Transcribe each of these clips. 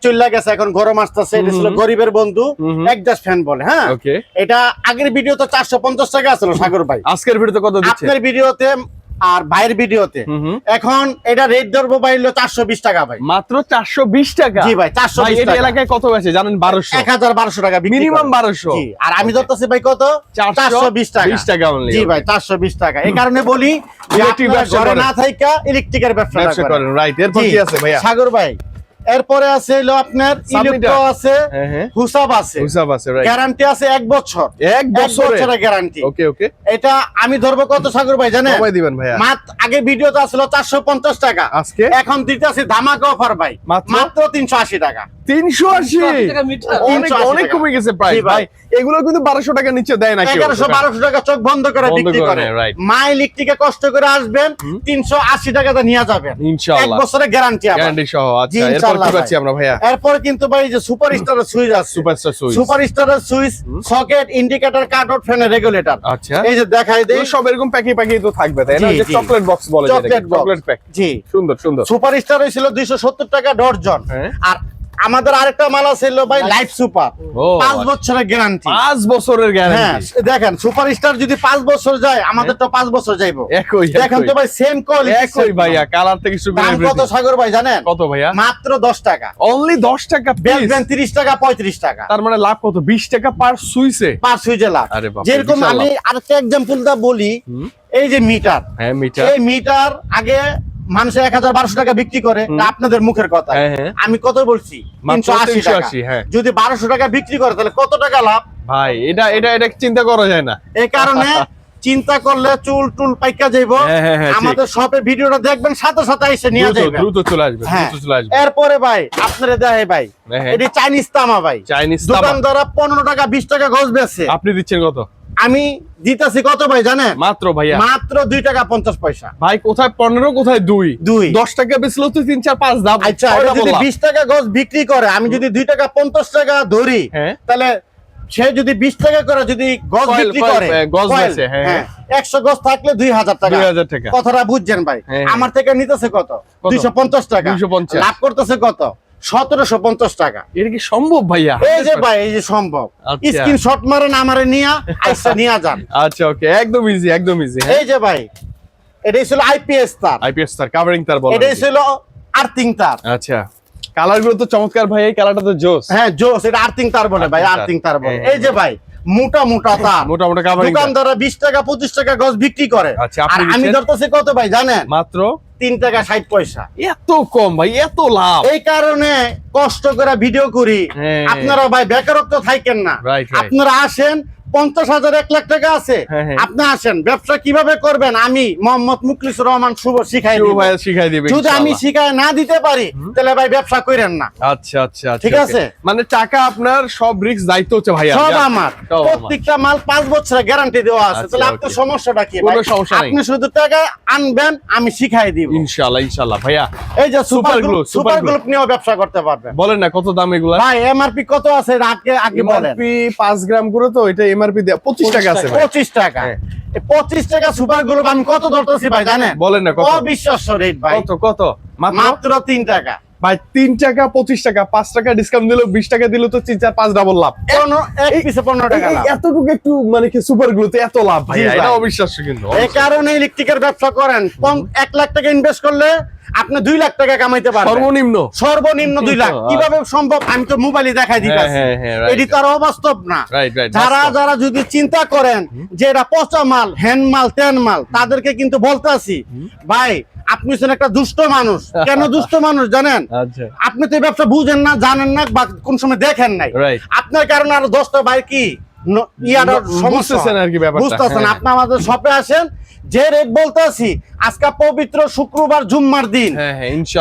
চলে গেছে, এখন গরম আসতেছে। এটা ছিল গরিবের বন্ধু একজাস্ট ফ্যান বলে। হ্যাঁ, এটা আগের ভিডিওতে 450 টাকা ছিল সাগর ভাই, আজকের ভিডিওতে কত দিচ্ছে? আপনার ভিডিওতে আর ভাইয়ের ভিডিওতে এখন এটা রেট ধরবো ভাই 420 টাকা ভাই, মাত্র 420 টাকা। জি ভাই 420 টাকা। টাকা। এলাকায় কত আছে জানেন? 1200, 1200 টাকা মিনিমাম 1200। জি, আর আমি ধরতেছি ভাই কত 420 টাকা। 20 টাকা only। জি ভাই 420 টাকা। এই কারণে বলি যে ইলেকট্রিক ব্যবসা ঘরে করেন না থাইকা ইলেকট্রিকের ব্যবসা করেন। রাইট। এরপর কি আছে ভাইয়া? সাগর ভাই এরপরে আছে হলো আপনার ইলেকট্রো আছে, হুসাব আছে, রাইট। গ্যারান্টি আছে 1 বছর, 1 বছরের গ্যারান্টি। ওকে ওকে। এটা আমি ধরবো কত সাগর ভাই জানেন? কমাই দিবেন ভাইয়া। মাত্র আগে ভিডিওতে আসলো 450 টাকা, আজকে এখন দিতে আছে ধামাকা অফার ভাই, মাত্র 380 টাকা। 380 অনেক 380 অনেক কমে গেছে প্রাইস ভাই। এগুলো কিন্তু 1200 টাকার নিচে দেয় না কেউ। 1100-1200 টাকা চোখ বন্ধ করে বিক্রি করে। মা ইলেকট্রিকে কষ্ট করে আসবেন, 380 টাকাতে নিয়ে যাবেন ইনশাআল্লাহ, 1 বছরের গ্যারান্টি আবার, গ্যারান্টি সহ। আচ্ছা, এরপর কি পাচ্ছি আমরা ভাইয়া? এরপর কিন্তু ভাই যে সুপারস্টারের সুইচ আছে, সুপারস্টারের switch, socket, indicator, cut out, ফ্যানের রেগুলেটর। আচ্ছা, এই যে দেখাই দেই, সব এরকম প্যাকেট প্যাকেট তো থাকবে তাই না? যে চকলেট বক্স বলে, যেটা চকলেট প্যাক। জি, সুন্দর সুন্দর। সুপারস্টার হইছিল 270 টাকা ডর্জন। আর আমাদের আরেকটা মাল ছিল ভাই লাইফ সুপার, 5 বছরের গ্যারান্টি। 5 বছরের গ্যারান্টি। হ্যাঁ, দেখেন সুপারস্টার যদি 5 বছর যায়, আমাদের তো 5 বছর যাইবো। একই দেখেন তো ভাই, সেম কোয়ালিটি, একই ভাইয়া, কালার থেকে শুরু করে দাম কত সাগর ভাই জানেন? কত ভাইয়া? মাত্র 10 টাকা। অনলি 10 টাকা পিস। বেচবেন 30 টাকা 35 টাকা। তার মানে লাভ কত? 20 টাকা পার সুইচে, পার সুইচে লাভ। আরে বাপ, যেরকম আমি আরেকটা एग्जांपलটা বলি, এই যে মিটার, হ্যাঁ মিটার, এই মিটার আগে মানুষ 1000-1200 টাকা বিক্রি করে, আপনাদের মুখের কথা। আমি কত বলছি? 380 টাকা। যদি 1200 টাকা বিক্রি করে তাহলে কত টাকা লাভ ভাই? এটা এটা এটা চিন্তা করা যায় না। এই কারণে চিন্তা করলে চুল টুল পাইকা যাইবো। আমাদের শপে ভিডিওটা দেখবেন, সাথে সাথে এসে নিয়ে যাবেন, দ্রুত চলে আসবে, দ্রুত চলে আসবে। এরপরে ভাই আপনারা দেখে ভাই, এটি চাইনিজ তামা ভাই, চাইনিজ তামা। দোকানদাররা 15 টাকা 20 টাকা গজ বেচে, আপনি দিচ্ছেন কত? আমি দিতেছি কত ভাই জানেন? মাত্র ভাইয়া, মাত্র 2 টাকা 50 পয়সা। ভাই কোথায় 15, কোথায় 2? 10 টাকা বেচলো তো 3 4 5 দাম। আচ্ছা, যদি 20 টাকা গজ বিক্রি করে, আমি যদি 2 টাকা 50 টাকা ধরি, তাহলে সে যদি 20 টাকা করে যদি গজ বিক্রি করে, গজ বেচে, হ্যাঁ 100 গজ থাকলে 2000 টাকা। 2000 টাকা। কথাটা বুঝছেন ভাই? আমার থেকে নিতেছে কত? 250 টাকা। 250। লাভ করতেছে কত? 1750 টাকা। এটা কি সম্ভব ভাইয়া? এই যে ভাই, এই যে সম্ভব। স্ক্রিনশট মারেন, আমারে নিয়া আইসা নিয়া যান। আচ্ছা ওকে, একদম ইজি, একদম ইজি। এই যে ভাই, এটাই ছিল আইপিএস তার, আইপিএস তার, কভারিং তার বলে। এটাই ছিল আর্থিং তার। আচ্ছা, কালার গুলো তো চমৎকার ভাই, এই কালারটা তো জোস। হ্যাঁ জোস, এটা আর্থিং তার বলে ভাই, আর্থিং তার বলে। এই যে ভাই, মোটা মোটা তার, মোটা মোটা কভারিং। দোকানদাররা 20 টাকা 25 টাকা গজ বিক্রি করে। আচ্ছা, আর আমি ধরতেছি কত ভাই জানেন? মাত্র 3 টাকা 60 পয়সা। এত কম ভাই, এত লাভ। এই কারণে কষ্ট করে ভিডিও করি। আপনারা ভাই বেকারত্ব থাকেন না, আপনারা আসেন। 50,000 1 লাখ টাকা আছে, আপনি আসেন, ব্যবসা কিভাবে করবেন আমি মোহাম্মদ মুখলিসুর রহমান শুভ শিখাই দিব। যদি আমি শিখাই না দিতে পারি, তাহলে ভাই ব্যবসা করেন না। আচ্ছা আচ্ছা, ঠিক আছে? মানে টাকা আপনার, সব রিস্ক দায়িত্ব হচ্ছে ভাইয়া, সব আমার। প্রত্যেকটা মাল 5 বছরের গ্যারান্টি দেওয়া আছে। তাহলে আপনার সমস্যাটা কি? কোনো সমস্যা নেই, আপনি শুধু টাকা আনবেন, আমি শিখাই দিব ইনশাআল্লাহ। ইনশাআল্লাহ ভাইয়া, এই যে সুপার গ্রুপ নিয়েও ব্যবসা করতে পারবেন। বলেন না কত দাম এগুলা ভাই? এমআরপি কত আছে আগে বলেন। এমআরপি 5 গ্রাম করে তো, এটা এমআরপি দেয়া 25 টাকা আছে ভাই। 25 টাকা। 25 টাকা সুপার গ্রুপ আমি কত ধরতেছি ভাই জানেন? বলেন না কত? অবিশ্বাস্য রেট ভাই। কত কত? মাত্র 3 টাকা ভাই। 3 টাকা 25 টাকা, 5 টাকা ডিসকাউন্ট দিলো, 20 টাকা দিলো তো 3 4 5 ডাবল লাভ। এক পিসে 15 টাকা লাভ। এতটুকু একটু মানে কি সুপার গ্লুতে এত লাভ ভাই? এটা অবিশ্বাস্য কিন্তু। এই কারণে ইলেকট্রিকের ব্যবসা করেন, 1 লাখ টাকা ইনভেস্ট করলে আপনি 2 লাখ টাকা কামাইতে পারবেন। সর্বনিম্ন 2 লাখ। কিভাবে সম্ভব? আমি তো মোবাইলে দেখাই দিতেছি, এটি তো আর অবাস্তব না। যারা যদি চিন্তা করেন যে এটা পচা মাল, হ্যান্ড মাল, তেন মাল, তাদেরকে কিন্তু বলতেছি ভাই, আপনি হচ্ছেন একটা দুষ্ট মানুষ। কেন দুষ্ট মানুষ জানেন? আপনি তো এই ব্যবসা বুঝেন না, জানেন না, বা কোন সময় দেখেন নাই। আপনার কারণে আরো 10টা ভাই কি বুঝতেছেন। আপনি আমাদের শপে আসেন, যে রেট বলতেছি, আজকে পবিত্র শুক্রবার জুম্মার দিন,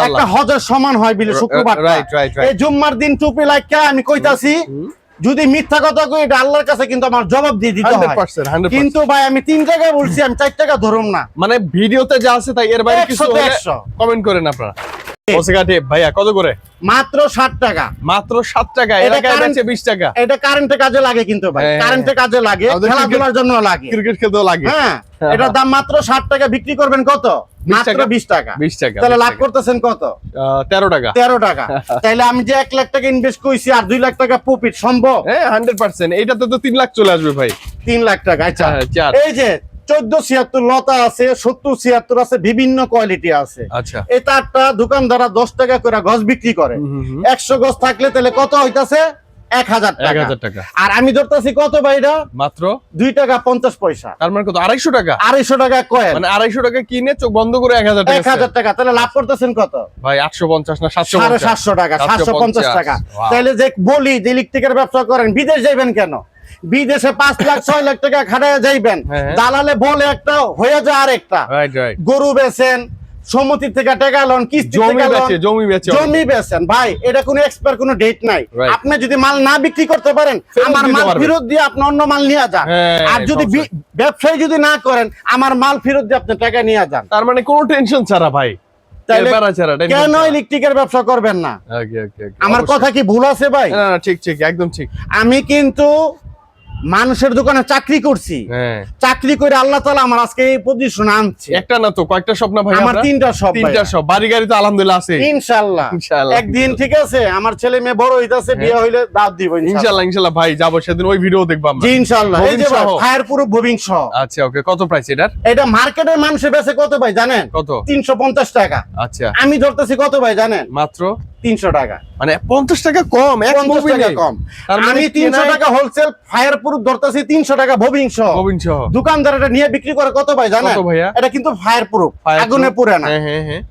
একটা হজের সমান হয় বলে শুক্রবার। এই জুম্মার দিন টুপি লাইকা আমি কইতাছি, যদি মিথ্যা কথা কই, এটা আল্লাহর কাছে কিন্তু আমার জবাব দিয়ে দিতে হয়। কিন্তু ভাই আমি 3 টাকা বলছি, আমি 4 টাকা ধরুম না। মানে ভিডিওতে যা আছে তাই, এর বাইরে কিছু হলে কমেন্ট করেন আপনারা। ভাইয়া কত করে? মাত্র 60 টাকা। মাত্র 7 টাকা। এলাকায় আছে 20 টাকা। এটা কারেন্টে কাজে লাগে কিন্তু ভাই, কারেন্টে কাজে লাগে, খেলাধুলার জন্য লাগে, ক্রিকেট খেলতেও লাগে। হ্যাঁ, এটার দাম মাত্র 60 টাকা। বিক্রি করবেন কত? মাত্র 20 টাকা। 20 টাকা। তাহলে লাভ করতেছেন কত? 13 টাকা। 13 টাকা। তাহলে আমি যে 1 লাখ টাকা ইনভেস্ট কইছি আর 2 লাখ টাকা প্রফিট সম্ভব? হ্যাঁ 100%। এইটাতে তো 3 লাখ চলে আসবে ভাই। 3 লাখ টাকা। আচ্ছা চার। এই যে 1476 লতা আছে, 7076 আছে, বিভিন্ন কোয়ালিটি আছে। আচ্ছা এই তারটা দোকানদাররা 10 টাকা করে গজ বিক্রি করে। 100 গজ থাকলে তাহলে কত হইতাছে? 1000 টাকা। 1000 টাকা। আর আমি ধরতাছি কত ভাই এটা? মাত্র 2 টাকা 50 পয়সা। তার মানে কত? 250 টাকা। 250 টাকা কয়েন। মানে 250 টাকা কিনে চোখ বন্ধ করে 1000 টাকা। 1000 টাকা। তাহলে লাভ করতেছেন কত ভাই? 850 না 750? 750 টাকা, 750 টাকা। Wow. তাহলে যে বলি যে ইলেকট্রিকের ব্যবসা করেন, বিদেশ যাইবেন কেন? বিদেশে 5 লাখ 6 লাখ টাকা খাটায় যাইবেন, হ্যাঁ। দালালে বলে একটা হয়ে যায় আরেকটা। Right right. গরু বেচেন, সমিতি থেকে টাকা লোন, কিস্তি থেকে লোন, জমি বেচেন। ভাই এটা কোনো এক্সপায়ার কোনো ডেট নাই। Right. আপনি যদি মাল না বিক্রি করতে পারেন, ফেরত আমার দিতে মাল পারবেন। ফেরত দিয়ে আপনি অন্য মাল নিয়ে যান। হ্যাঁ, আর যদি ব্যবসায়ী যদি না করেন, আমার মাল ফেরত দিয়ে আপনি টাকা নিয়ে যান। তার মানে কোনো টেনশন ছাড়া ভাই। তাহলে এবারে ছাড়া tension কেন ছাড়া। ইলেকট্রিকের ব্যবসা করবেন না? ওকে ওকে ওকে। আমার অবশ্যই। কথা কি ভুল আছে ভাই? না না ঠিক ঠিক একদম ঠিক। আমি কিন্তু মানুষের দোকানে চাকরি করছি, হ্যাঁ। চাকরি করে আল্লাহ তাআলা আমার আজকে এই পজিশনে আনছে। একটা না তো কয়েকটা স্বপ্ন ভাই আমার আপনার? 3টা সব ভাই। 3টা সব। বাড়ি গাড়ি তো আলহামদুলিল্লাহ আছে। ইনশাআল্লাহ ইনশাআল্লাহ। একদিন ঠিক আছে আমার ছেলে মেয়ে বড় হইতাছে, বিয়ে হইলে দাওয়াত দিব ইনশাআল্লাহ। ইনশাআল্লাহ ইনশাআল্লাহ ভাই যাবো সেদিন ওই ভিডিও দেখবো আমরা। জি ইনশাআল্লাহ। এই যে ববিন সহ। ফায়ার প্রুফ ববিং সহ। আচ্ছা ওকে। কত প্রাইস এটার? এটা মার্কেটে মানুষে বেচে কত ভাই জানেন? কত? 350 টাকা। আচ্ছা আমি ধরতেছি কত ভাই জানেন? মাত্র 300 টাকা। মানে 50 টাকা কম। এক 50 মুভি টাকা কম। তার মানে আমি 300 টাকা হোলসেল ফায়ার প্রুফ ধরতেছি, 300 টাকা ববিং সহ। ববিন সহ। দোকানদার এটা নিয়ে বিক্রি করে কত ভাই জানেন? কত ভাইয়া? এটা কিন্তু ফায়ার প্রুফ, Fireproof। আগুনে পুড়ে না। হ্যাঁ হ্যাঁ হ্যাঁ।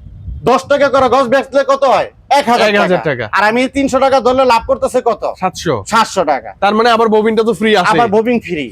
10 টাকা করে গজ বেচলে কত হয়? 1000 1000 টাকা। টাকা। আর আমি 300 টাকা ধরলে লাভ করতেছে কত? 700। 700 টাকা। তার মানে আবার ববিনটা তো ফ্রি আছে। আবার ববিং ফ্রি।